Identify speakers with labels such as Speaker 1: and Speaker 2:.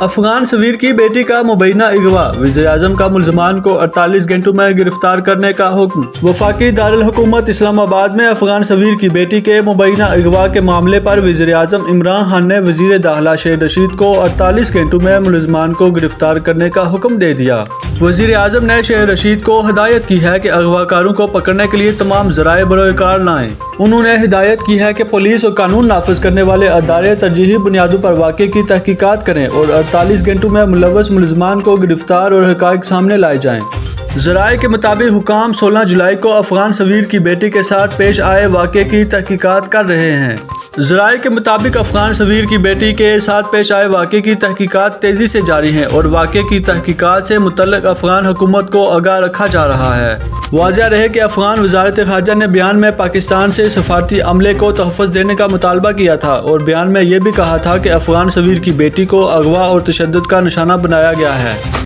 Speaker 1: افغان سفیر کی بیٹی کا مبینہ اغوا، وزیراعظم کا ملزمان کو 48 گھنٹوں میں گرفتار کرنے کا حکم۔ وفاقی دارالحکومت اسلام آباد میں افغان سفیر کی بیٹی کے مبینہ اغوا کے معاملے پر وزیراعظم عمران خان نے وزیر داخلہ شہید رشید کو 48 گھنٹوں میں ملزمان کو گرفتار کرنے کا حکم دے دیا۔ وزیر اعظم نے شہید رشید کو ہدایت کی ہے کہ اغوا کاروں کو پکڑنے کے لیے تمام ذرائع بروئے کار لائیں۔ انہوں نے ہدایت کی ہے کہ پولیس اور قانون نافذ کرنے والے ادارے ترجیحی بنیادوں پر واقعے کی تحقیقات کریں اور 48 گھنٹوں میں ملوث ملزمان کو گرفتار اور حقائق سامنے لائے جائیں۔ ذرائع کے مطابق حکام 16 جولائی کو افغان سفیر کی بیٹی کے ساتھ پیش آئے واقعے کی تحقیقات کر رہے ہیں۔ ذرائع کے مطابق افغان سفیر کی بیٹی کے ساتھ پیش آئے واقعے کی تحقیقات تیزی سے جاری ہیں اور واقعے کی تحقیقات سے متعلق افغان حکومت کو آگاہ رکھا جا رہا ہے۔ واضح رہے کہ افغان وزارت خارجہ نے بیان میں پاکستان سے سفارتی عملے کو تحفظ دینے کا مطالبہ کیا تھا اور بیان میں یہ بھی کہا تھا کہ افغان سفیر کی بیٹی کو اغوا اور تشدد کا نشانہ بنایا گیا ہے۔